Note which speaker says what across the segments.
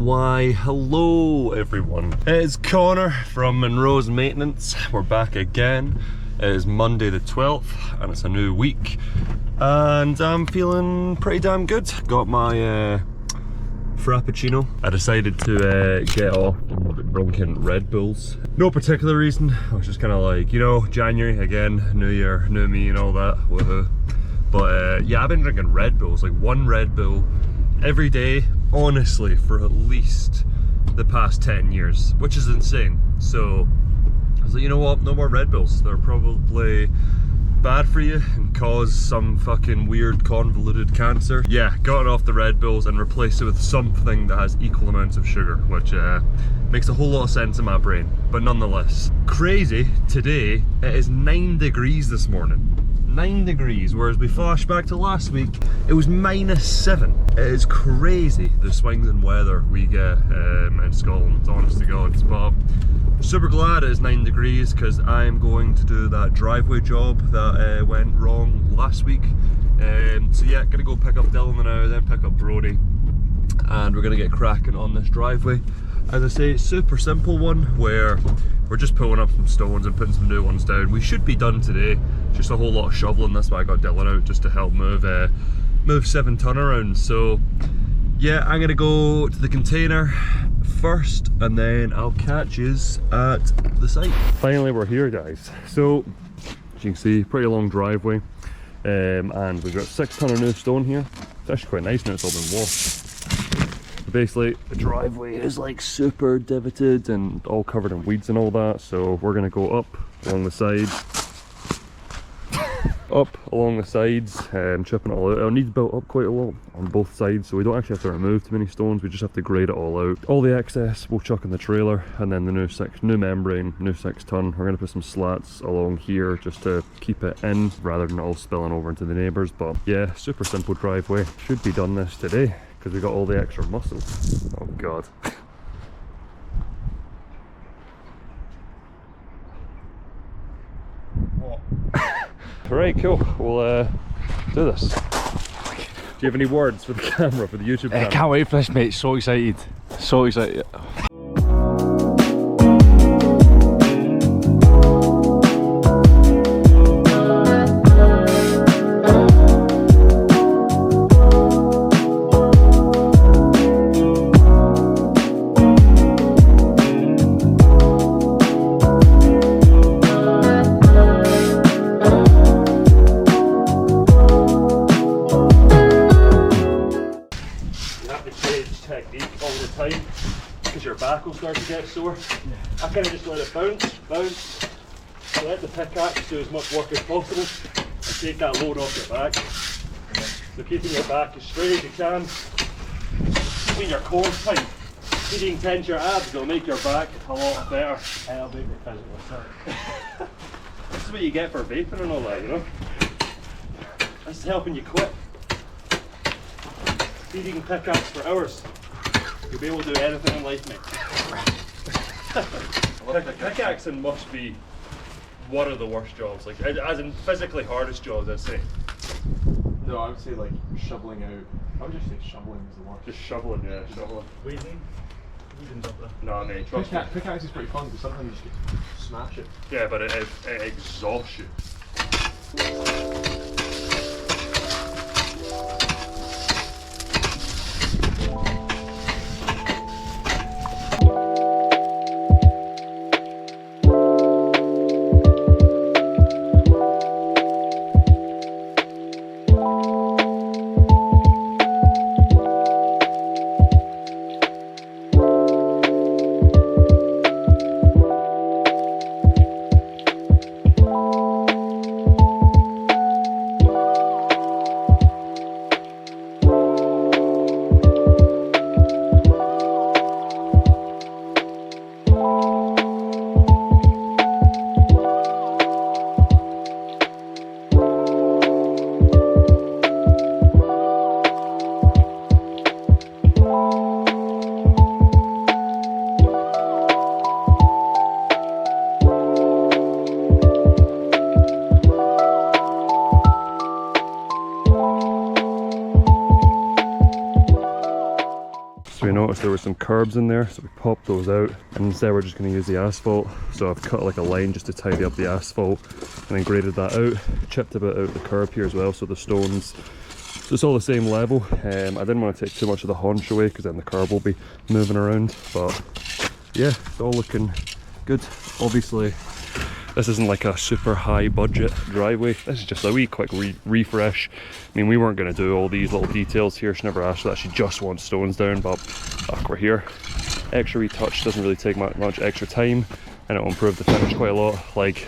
Speaker 1: Why, hello everyone. It's Connor from Munros Maintenance. We're back again. It is Monday the 12th and it's a new week. And I'm feeling pretty damn good. Got my Frappuccino. I decided to get off drinking Red Bulls. No particular reason. I was just kind of like, you know, January again, new year, new me and all that. Woohoo. But yeah, I've been drinking Red Bulls, like one Red Bull every day, honestly, for at least the past 10 years, which is insane. So I was like, you know what, no more Red Bulls. They're probably bad for you and cause some fucking weird convoluted cancer. Yeah, got off the Red Bulls and replaced it with something that has equal amounts of sugar, which makes a whole lot of sense in my brain, but nonetheless. Crazy, today it is 9 degrees this morning. 9 degrees, whereas we flash back to last week, it was -7. It is crazy the swings in weather we get in Scotland, honest to God. But super glad it is 9 degrees because I'm going to do that driveway job that went wrong last week. So yeah, gonna go pick up Dylan now, then pick up Brody, and we're gonna get cracking on this driveway. As I say, super simple one where we're just pulling up some stones and putting some new ones down. We should be done today, just a whole lot of shoveling. That's why I got Dylan out, just to help move 7 ton around. So yeah, I'm gonna go to the container first and then I'll catch yous at the site. Finally we're here, guys. So as you can see, pretty long driveway, and we've got 6 ton of new stone here. It's actually quite nice now it's all been washed. Basically, the driveway is like super divoted and all covered in weeds and all that, so we're gonna go up along the sides, chipping it all out. It needs built up quite a lot on both sides, so we don't actually have to remove too many stones, we just have to grade it all out. All the excess we'll chuck in the trailer, and then the new membrane, new 6 ton. We're gonna put some slats along here just to keep it in, rather than all spilling over into the neighbours. But yeah, super simple driveway. Should be done this today, because we got all the extra muscle. Oh god. What? Right, cool. We'll do this. Do you have any words for the camera, for the YouTube camera?
Speaker 2: I can't wait for this, mate. So excited. So excited.
Speaker 1: Because your back will start to get sore. Yeah. I kind of just let it bounce, so let the pickaxe do as much work as possible and take that load off your back. Okay. So keeping your back as straight as you can, keeping your core tight, feeding tense your abs will make your back a lot better.
Speaker 2: I'll make it physical, sorry.
Speaker 1: This is what you get for vaping and all that, you know? This is helping you quit. Feeding pickaxe for hours. You'll be able to do anything in life, mate. Pickaxing must be one of the worst jobs, like as in physically hardest jobs, I'd say.
Speaker 3: No, I would say like shoveling out. I would just say shoveling is the worst.
Speaker 1: Just shoveling, yeah, shoveling.
Speaker 3: Weeding? Weeding's up there.
Speaker 1: No, mate, trust me.
Speaker 3: Pickaxe is pretty fun because sometimes you just get to smash it.
Speaker 1: Yeah, but it exhausts you. So we noticed there were some curbs in there, so we popped those out, and instead we're just going to use the asphalt. So I've cut like a line just to tidy up the asphalt, and then graded that out, chipped a bit out the curb here as well, so the stones, so it's all the same level. I didn't want to take too much of the haunch away because then the curb will be moving around, but yeah, it's all looking good. Obviously this isn't like a super high budget driveway, this is just a wee quick refresh. I mean, we weren't going to do all these little details here, she never asked for that, she just wants stones down, but look, we're here. Extra retouch, doesn't really take much extra time, and it will improve the finish quite a lot. Like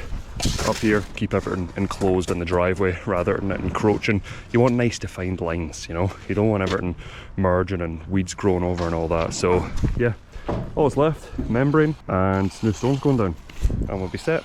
Speaker 1: up here, keep everything enclosed in the driveway rather than encroaching. You want nice defined lines, you know, you don't want everything merging and weeds growing over and all that. So yeah, all that's left, membrane and new stones going down, and we'll be set.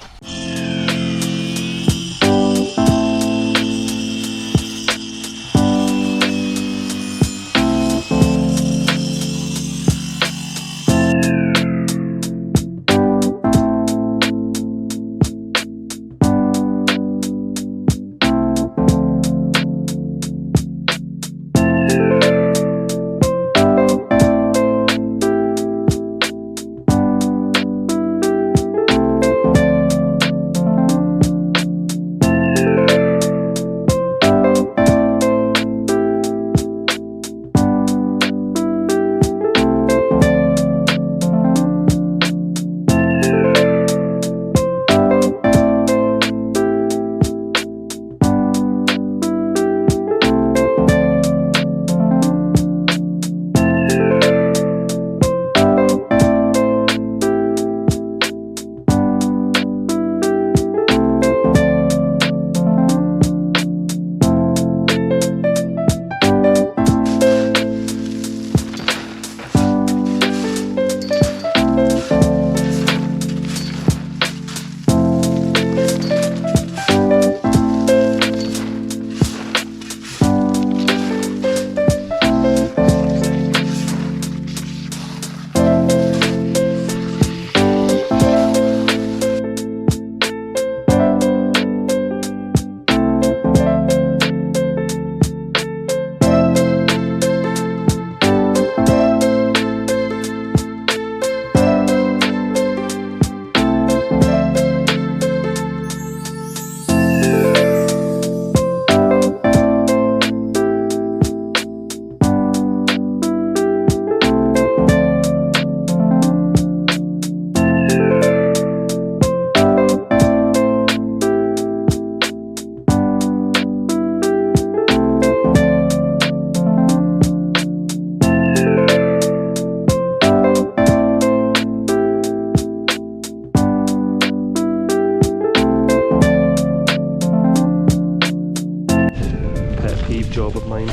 Speaker 1: Job of mine,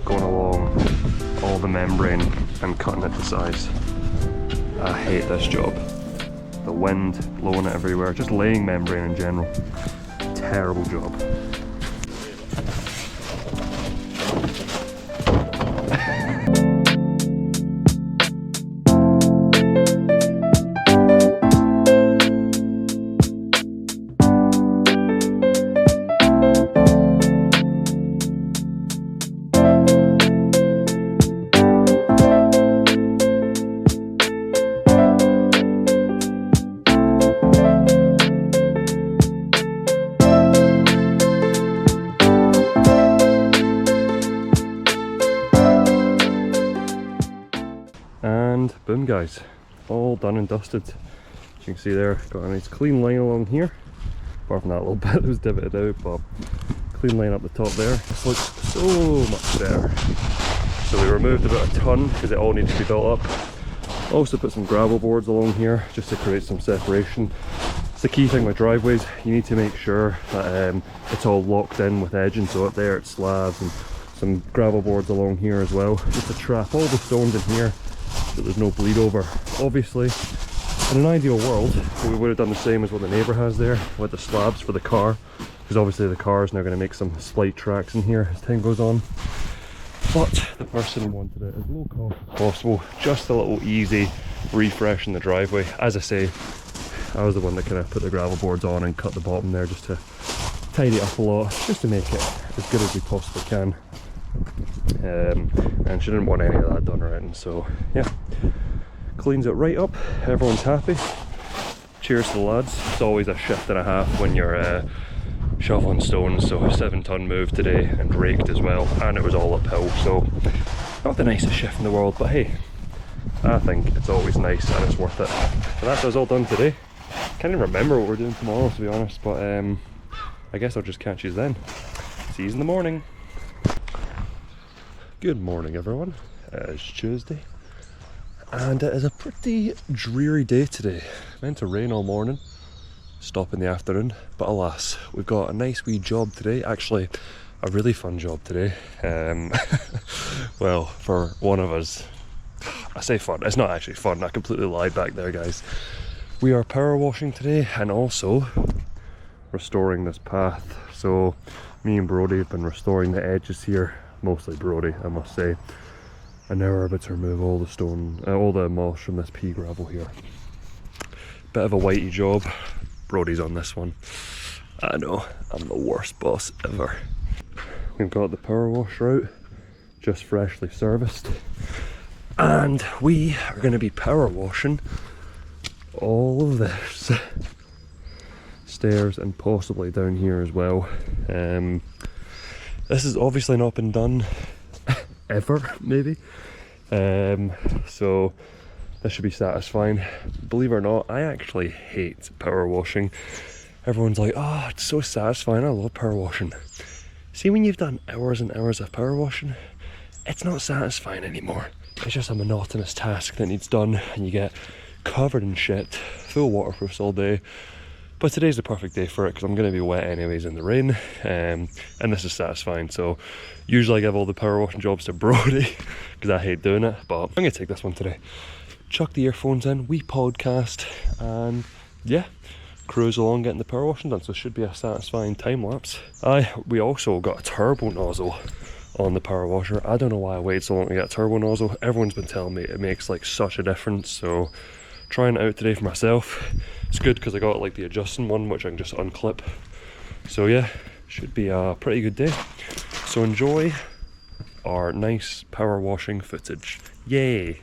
Speaker 1: going along all the membrane and cutting it to size. I hate this job. The wind blowing it everywhere, just laying membrane in general. Terrible job. And boom guys, all done and dusted. As you can see there, got a nice clean line along here, apart from that little bit that was divoted out, but clean line up the top there. This looks so much better. So we removed about a ton because it all needs to be built up. Also put some gravel boards along here just to create some separation. It's the key thing with driveways, you need to make sure that it's all locked in with edging. So up there it's slabs, and some gravel boards along here as well, just to trap all the stones in here so there's no bleed over. Obviously, in an ideal world, we would have done the same as what the neighbour has there with the slabs for the car, because obviously the car is now going to make some slight tracks in here as time goes on. But the person wanted it as low cost as possible, just a little easy refresh in the driveway. As I say, I was the one that kind of put the gravel boards on and cut the bottom there just to tidy it up a lot, just to make it as good as we possibly can. and she didn't want any of that done or anything, so yeah, cleans it right up, everyone's happy. Cheers to the lads. It's always a shift and a half when you're shoveling stones, so a 7-ton move today and raked as well, and it was all uphill, so not the nicest shift in the world, but hey, I think it's always nice and it's worth it. So that's us all done today. Can't even remember what we're doing tomorrow, to be honest, but I guess I'll just catch you then. See you in the morning. Good morning, everyone. It's Tuesday, and it is a pretty dreary day today. Meant to rain all morning, stop in the afternoon, but alas, we've got a nice wee job today. Actually, a really fun job today. Well, for one of us, I say fun, it's not actually fun, I completely lied back there, guys. We are power washing today and also restoring this path. So me and Brody have been restoring the edges here, mostly Brody, I must say. And now we're about to remove all the stone, all the moss from this pea gravel here. Bit of a whitey job. Brody's on this one. I know, I'm the worst boss ever. We've got the power washer out, just freshly serviced. And we are going to be power washing all of this. Stairs and possibly down here as well. This has obviously not been done ever, maybe. So this should be satisfying. Believe it or not, I actually hate power washing. Everyone's like, oh, it's so satisfying, I love power washing. See, when you've done hours and hours of power washing, it's not satisfying anymore. It's just a monotonous task that needs done, and you get covered in shit, full waterproofs all day. But today's the perfect day for it because I'm going to be wet anyways in the rain, and this is satisfying. So usually I give all the power washing jobs to Brody because I hate doing it, but I'm going to take this one today. Chuck the earphones in, we podcast, and yeah, cruise along getting the power washing done. So it should be a satisfying time lapse. We also got a turbo nozzle on the power washer. I don't know why I waited so long to get a turbo nozzle. Everyone's been telling me it makes like such a difference, so trying it out today for myself. It's good because I got like the adjusting one which I can just unclip. So yeah, should be a pretty good day. So enjoy our nice power washing footage. Yay!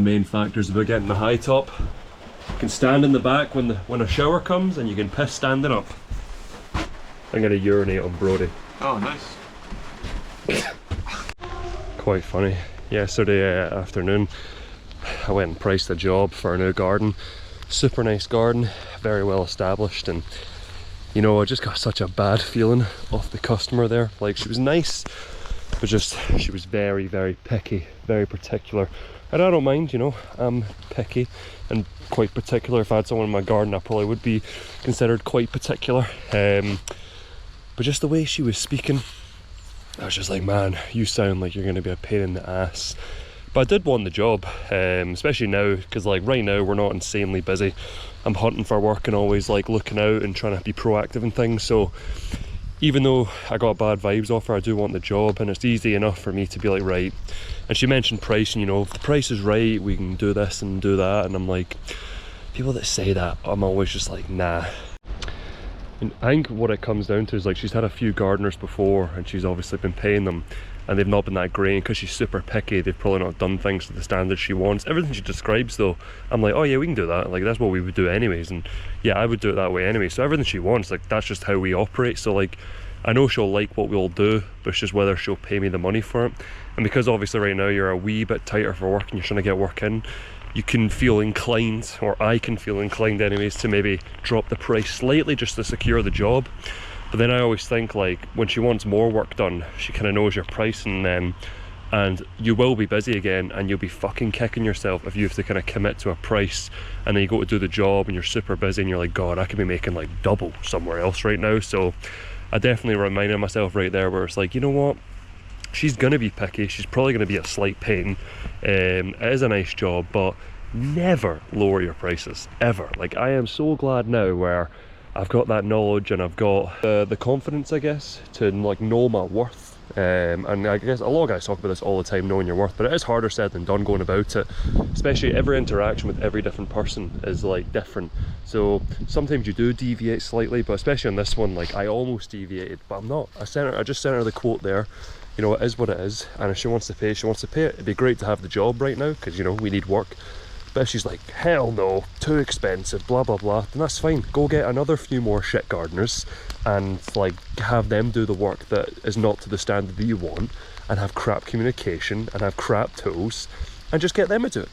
Speaker 1: main factors about getting the high top. You can stand in the back when a shower comes, and you can piss standing up. I'm gonna urinate on Brody.
Speaker 3: Oh, nice.
Speaker 1: Quite funny. Yesterday afternoon, I went and priced a job for a new garden. Super nice garden, very well established, and you know, I just got such a bad feeling off the customer there. Like, she was nice, but just she was very, very picky, very particular. And I don't mind, you know, I'm picky and quite particular. If I had someone in my garden, I probably would be considered quite particular. But just the way she was speaking, I was just like, man, you sound like you're going to be a pain in the ass. But I did want the job, especially now, because like right now we're not insanely busy. I'm hunting for work and always like looking out and trying to be proactive and things. So even though I got bad vibes off her, I do want the job, and it's easy enough for me to be like, right. And she mentioned price, and you know, if the price is right, we can do this and do that. And I'm like, people that say that, I'm always just like, nah. And I think what it comes down to is like, she's had a few gardeners before, and she's obviously been paying them, and they've not been that great. Because she's super picky, they've probably not done things to the standard she wants. Everything she describes though, I'm like, oh yeah, we can do that. Like, that's what we would do anyways. And yeah, I would do it that way anyway. So everything she wants, like, that's just how we operate. So like, I know she'll like what we'll do, but it's just whether she'll pay me the money for it. And because obviously right now you're a wee bit tighter for work and you're trying to get work in, you can feel inclined, or I can feel inclined anyways, to maybe drop the price slightly just to secure the job. But then I always think, like, when she wants more work done, she kind of knows your price, and you will be busy again, and you'll be fucking kicking yourself if you have to kind of commit to a price, and then you go to do the job and you're super busy and you're like, God, I could be making like double somewhere else right now. So I definitely reminded myself right there where it's like, you know what, she's gonna be picky, she's probably gonna be a slight pain. It is a nice job, but never lower your prices, ever. Like, I am so glad now where I've got that knowledge, and I've got the confidence, I guess, to like know my worth. And I guess a lot of guys talk about this all the time, knowing your worth, but it is harder said than done going about it. Especially every interaction with every different person is like different. So sometimes you do deviate slightly, but especially on this one, like, I almost deviated, but I'm not. I just sent her the quote there. You know, it is what it is, and if she wants to pay, she wants to pay it. It'd be great to have the job right now, because, you know, we need work. But if she's like, hell no, too expensive, blah blah blah, then that's fine. Go get another few more shit gardeners and like have them do the work that is not to the standard that you want, and have crap communication and have crap tools, and just get them to do it.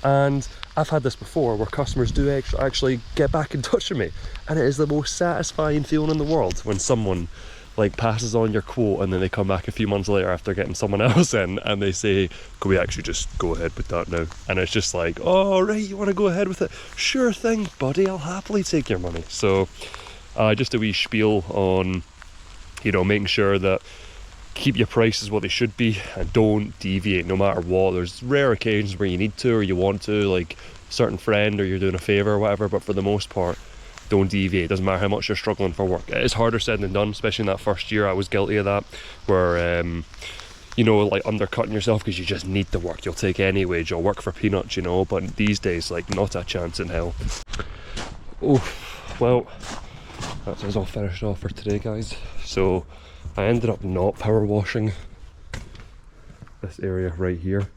Speaker 1: And I've had this before where customers do actually get back in touch with me, and it is the most satisfying feeling in the world when someone like passes on your quote, and then they come back a few months later after getting someone else in, and they say, can we actually just go ahead with that now? And it's just like, oh right, you want to go ahead with it? Sure thing, buddy, I'll happily take your money. So just a wee spiel on, you know, making sure that keep your prices what they should be, and don't deviate no matter what. There's rare occasions where you need to, or you want to, like certain friend, or you're doing a favour or whatever, but for the most part, don't deviate. Doesn't matter how much you're struggling for work. It is harder said than done, especially in that first year. I was guilty of that, where you know, like undercutting yourself because you just need the work. You'll take any wage, you'll work for peanuts, you know. But these days, like, not a chance in hell. Oh well, that's us all finished off for today, guys. So I ended up not power washing this area right here.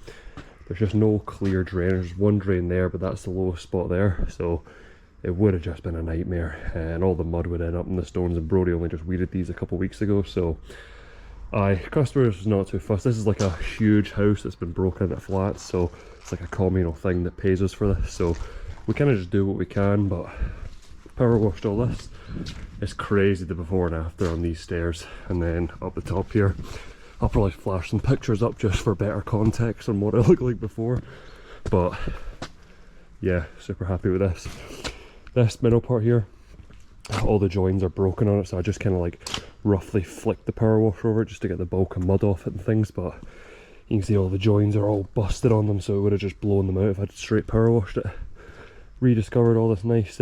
Speaker 1: There's just no clear drain. There's one drain there, but that's the lowest spot there, so it would have just been a nightmare, and all the mud would end up in the stones, and Brody only just weeded these a couple of weeks ago. So customers was not too fussed. This is like a huge house that's been broken into flats, so it's like a communal thing that pays us for this, so we kind of just do what we can. But power washed all this. It's crazy, the before and after on these stairs. And then up the top here, I'll probably flash some pictures up just for better context on what it looked like before. But yeah, super happy with this. This middle part here, all the joins are broken on it, so I just kind of like roughly flick the power washer over it just to get the bulk of mud off it and things. But you can see all the joins are all busted on them, so it would have just blown them out if I'd straight power washed it. Rediscovered all this nice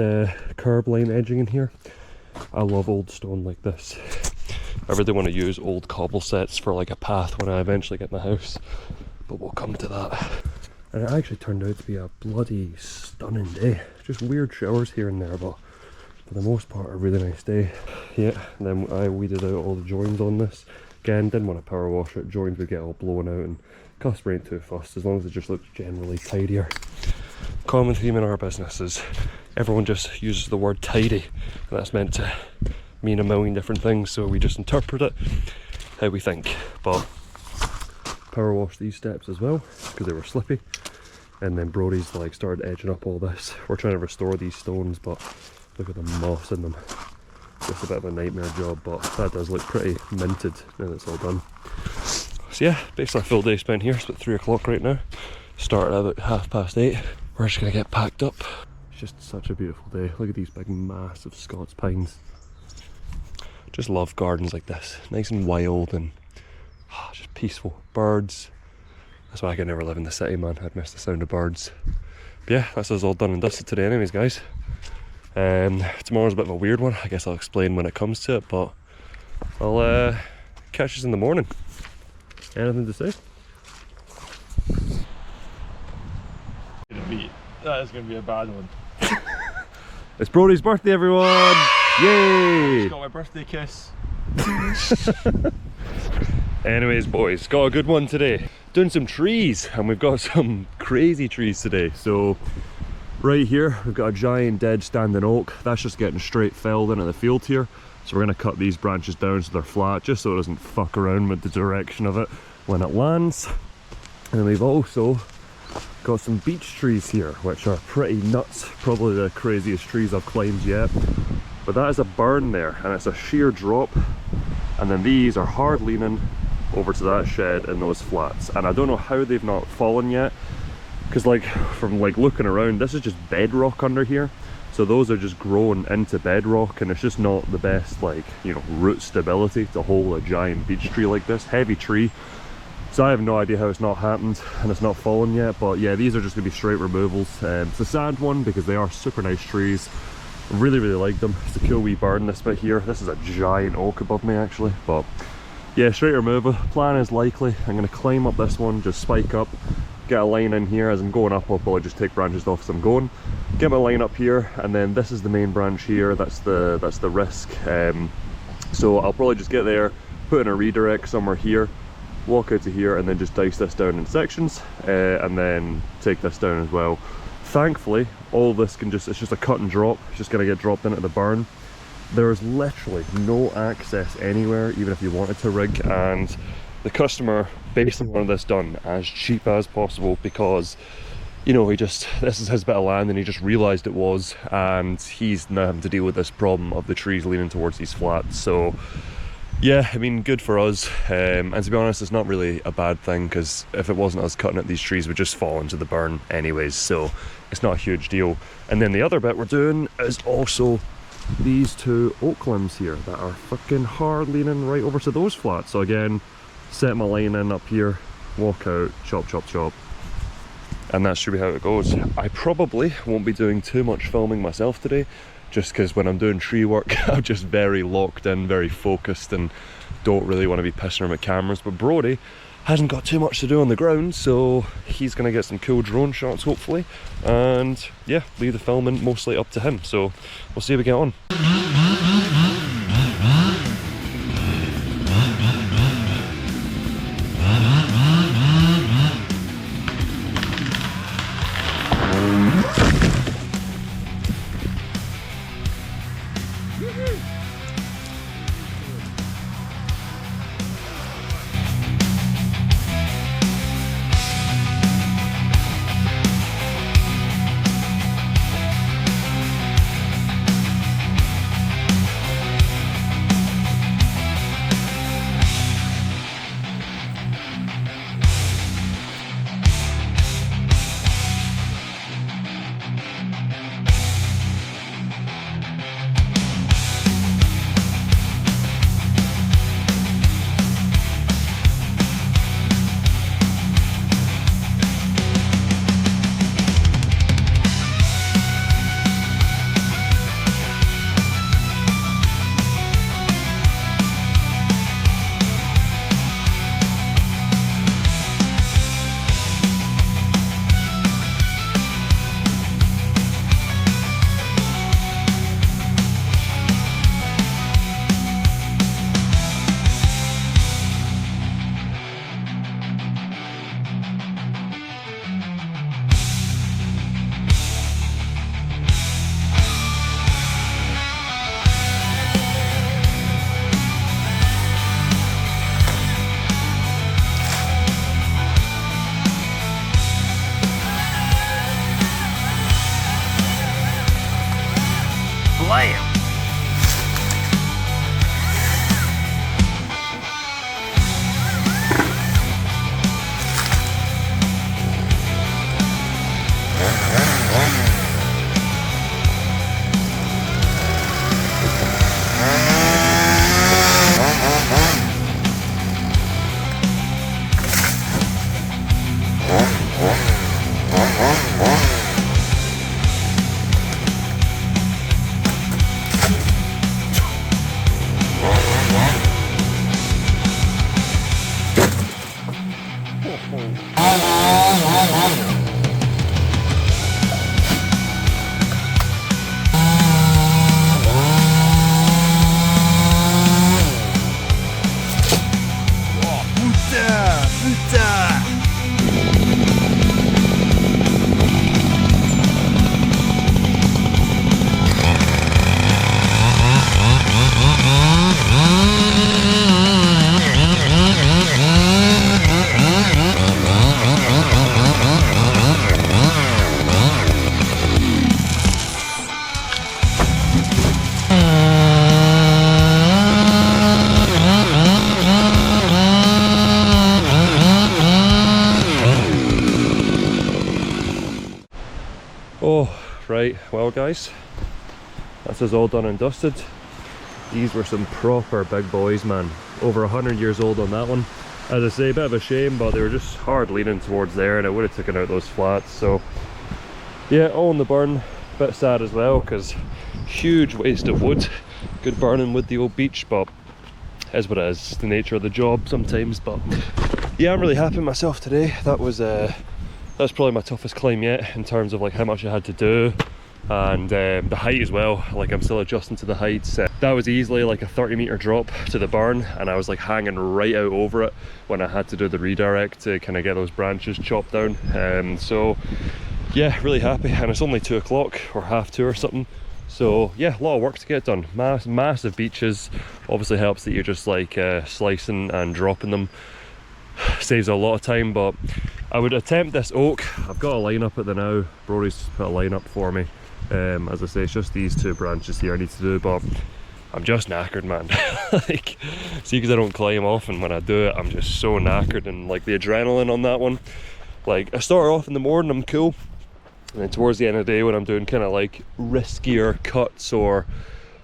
Speaker 1: curb line edging in here. I love old stone like this. I really want to use old cobble sets for like a path when I eventually get my house, but we'll come to that. And it actually turned out to be a bloody stunning day. Just weird showers here and there, but for the most part a really nice day. Yeah, and then I weeded out all the joins on this. Again, didn't want to power wash it, joints would get all blown out, and customer ain't too fussed as long as it just looks generally tidier. Common theme in our business is everyone just uses the word tidy, and that's meant to mean a million different things, so we just interpret it how we think. But power wash these steps as well because they were slippy, and then Brody's like started edging up all this. We're trying to restore these stones, but look at the moss in them. It's a bit of a nightmare job, but that does look pretty minted now that it's all done. So yeah, basically a full day spent here. It's about 3 o'clock right now. Started at about 8:30. We're just gonna get packed up. It's just such a beautiful day. Look at these big massive Scots pines. Just love gardens like this, nice and wild and just peaceful. Birds. That's why I could never live in the city, man. I'd miss the sound of birds. But yeah, that's us all done and dusted today anyways, guys. Tomorrow's a bit of a weird one. I guess I'll explain when it comes to it, but I'll catch us in the morning. Anything to say?
Speaker 3: That is going to be a bad one.
Speaker 1: It's Brody's birthday, everyone! Yay!
Speaker 3: Just got my birthday kiss.
Speaker 1: Anyways, boys, got a good one today. Doing some trees, and we've got some crazy trees today. So right here, we've got a giant dead standing oak. That's just getting straight felled into the field here. So we're gonna cut these branches down so they're flat, just so it doesn't fuck around with the direction of it when it lands. And then we've also got some beech trees here, which are pretty nuts. Probably the craziest trees I've climbed yet. But that is a burn there, and it's a sheer drop. And then these are hard leaning over to that shed in those flats. And I don't know how they've not fallen yet, because like from like looking around, this is just bedrock under here. So those are just grown into bedrock, and it's just not the best, like, you know, root stability to hold a giant beech tree like this. Heavy tree. So I have no idea how it's not happened and it's not fallen yet. But yeah, these are just gonna be straight removals. It's a sad one because they are super nice trees. Really like them. It's a cool wee burn this bit here. This is a giant oak above me actually, but yeah, straight removal. Plan is likely I'm going to climb up this one, just spike up, get a line in here. As I'm going up, I'll probably just take branches off as I'm going, get my line up here, and then this is the main branch here. That's the risk. So I'll probably just get there, put in a redirect somewhere here, walk out to here, and then just dice this down in sections, and then take this down as well. Thankfully, all this can just, it's just a cut and drop. It's just gonna get dropped into the barn. There's literally no access anywhere, even if you wanted to rig, and the customer basically wanted this done as cheap as possible because, you know, this is his bit of land and he just realized it was, and he's now having to deal with this problem of the trees leaning towards these flats. So yeah, I mean, good for us, and to be honest, it's not really a bad thing, because if it wasn't us cutting it, these trees would just fall into the burn anyways, so it's not a huge deal. And then the other bit we're doing is also these two oak limbs here that are fucking hard leaning right over to those flats. So again, set my line in up here, walk out, chop chop chop, and that should be how it goes. I probably won't be doing too much filming myself today, just because when I'm doing tree work, I'm just very locked in, very focused, and don't really want to be pissing around with cameras. But Brody hasn't got too much to do on the ground, so he's going to get some cool drone shots hopefully, and yeah, leave the filming mostly up to him. So we'll see how we get on. putain! Oh, right, well guys, that's us all done and dusted. These were some proper big boys, man. Over 100 years old on that one. As I say, a bit of a shame, but they were just hard leaning towards there and it would have taken out those flats. So yeah, all in the burn. Bit sad as well, because huge waste of wood. Good burning with the old beech, but is what it is. It's the nature of the job sometimes. But yeah, I'm really happy with myself today. That's probably my toughest climb yet, in terms of like how much I had to do, and the height as well. Like, I'm still adjusting to the heights. That was easily like a 30-meter drop to the burn, and I was like hanging right out over it when I had to do the redirect to kind of get those branches chopped down. So yeah, really happy, and it's only 2 o'clock or half 2 or something. So yeah, a lot of work to get done. Massive beeches. Obviously helps that you're just like slicing and dropping them. Saves a lot of time, but I would attempt this oak. I've got a line up at the now. Brody's put a line up for me. As I say, it's just these 2 branches here I need to do, but I'm just knackered, man. Like, see, because I don't climb often, when I do it I'm just so knackered, and like the adrenaline on that one, like I start off in the morning, I'm cool, and then towards the end of the day when I'm doing kind of like riskier cuts, or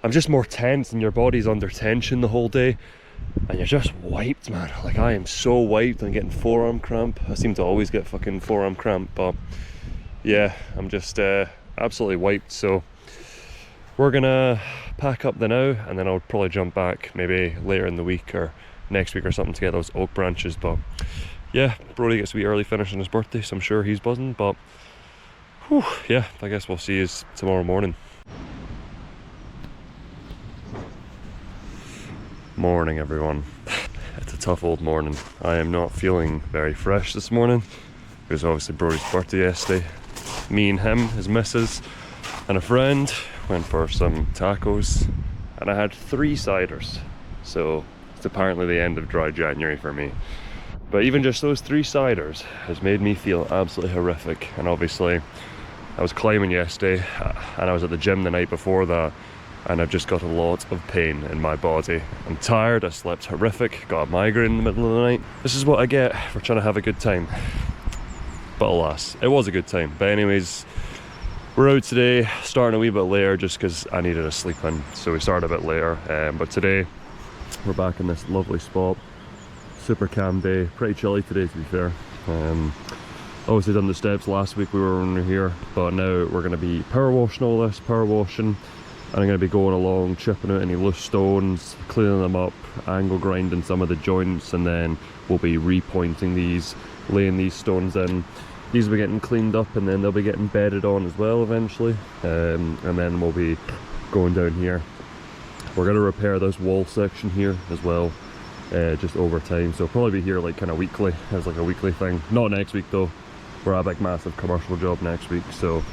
Speaker 1: I'm just more tense and your body's under tension the whole day, and you're just wiped, man. Like, I am so wiped. I'm getting forearm cramp. I seem to always get fucking forearm cramp, but yeah, I'm just absolutely wiped. So we're gonna pack up the now, and then I'll probably jump back maybe later in the week or next week or something to get those oak branches. But yeah, Brody gets a wee early finish on his birthday, so I'm sure he's buzzing. But whew, yeah, I guess we'll see you tomorrow morning. Morning, everyone. It's a tough old morning. I am not feeling very fresh this morning. It was obviously Brody's birthday yesterday. Me and him, his missus, and a friend went for some tacos, and I had 3 ciders. So it's apparently the end of dry January for me. But even just those 3 ciders has made me feel absolutely horrific. And obviously I was climbing yesterday, and I was at the gym the night before that, and I've just got a lot of pain in my body. I'm tired, I slept horrific, got a migraine in the middle of the night. This is what I get for trying to have a good time. But alas, it was a good time. But anyways, we're out today, starting a wee bit later just because I needed a sleep in. So we started a bit later, but today we're back in this lovely spot. Super calm day, pretty chilly today to be fair. Obviously done the steps last week, we were under here, but now we're going to be power washing all this, and I'm going to be going along, chipping out any loose stones, cleaning them up, angle grinding some of the joints, and then we'll be repointing these, laying these stones in. These will be getting cleaned up, and then they'll be getting bedded on as well eventually, and then we'll be going down here. We're going to repair this wall section here as well, just over time, so probably be here like kind of weekly, as like a weekly thing. Not next week though, we're a big massive commercial job next week, so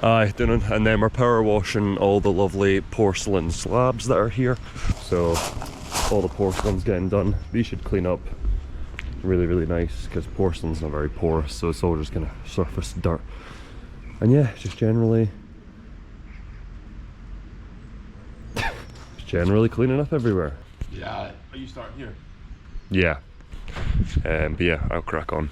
Speaker 1: and then we're power washing all the lovely porcelain slabs that are here. So all the porcelain's getting done. These should clean up really, really nice, because porcelain's not very porous, so it's all just kind of surface dirt. And yeah, just generally cleaning up everywhere.
Speaker 3: Yeah. Are you starting here?
Speaker 1: Yeah. But yeah, I'll crack on.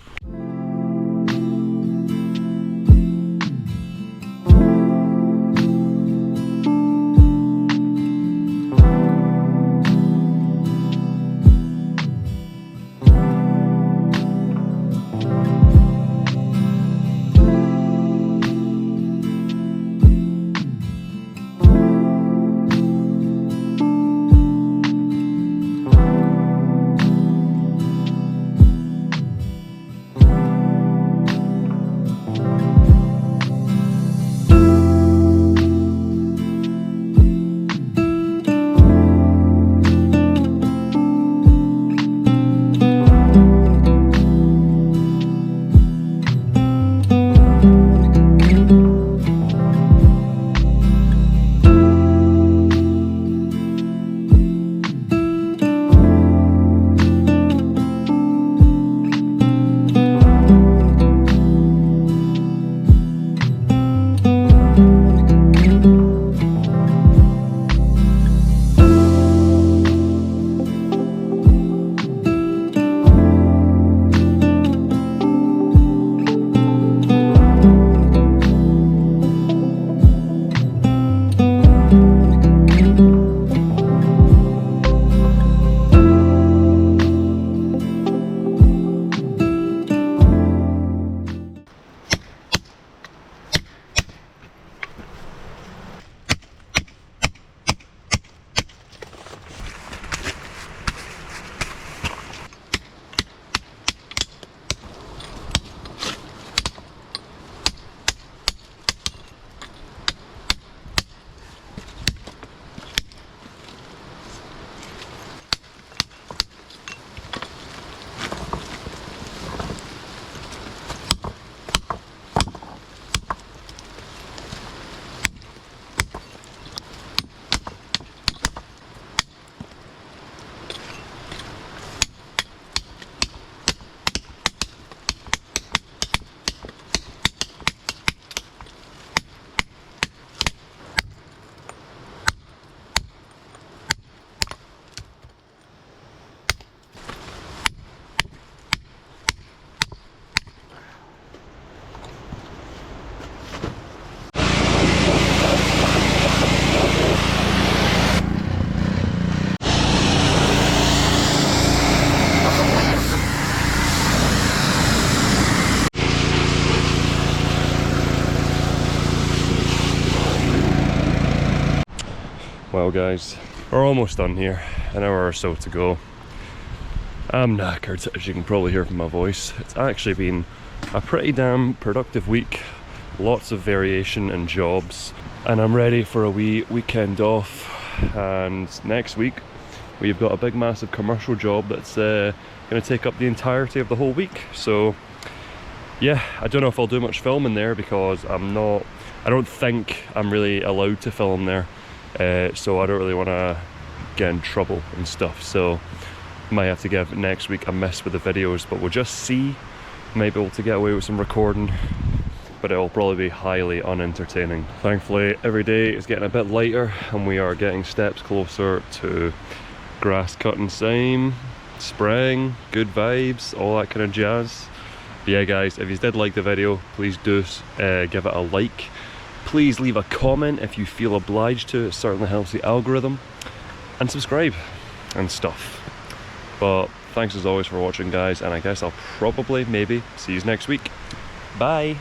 Speaker 1: now, guys. We're almost done here, an hour or so to go. I'm knackered, as you can probably hear from my voice. It's actually been a pretty damn productive week. Lots of variation in jobs, and I'm ready for a wee weekend off. And next week we've got a big massive commercial job that's going to take up the entirety of the whole week. So yeah, I don't know if I'll do much filming there because I don't think I'm really allowed to film there, so I don't really want to get in trouble and stuff. So might have to give next week a miss with the videos, but we'll just see. Might be able to get away with some recording, but it'll probably be highly unentertaining. Thankfully, every day is getting a bit lighter and we are getting steps closer to grass cutting time, spraying, good vibes, all that kind of jazz. But yeah guys, if you did like the video, please do give it a like. Please leave a comment if you feel obliged to, it certainly helps the algorithm. And subscribe and stuff. But thanks as always for watching guys, and I guess I'll probably, maybe, see you next week. Bye!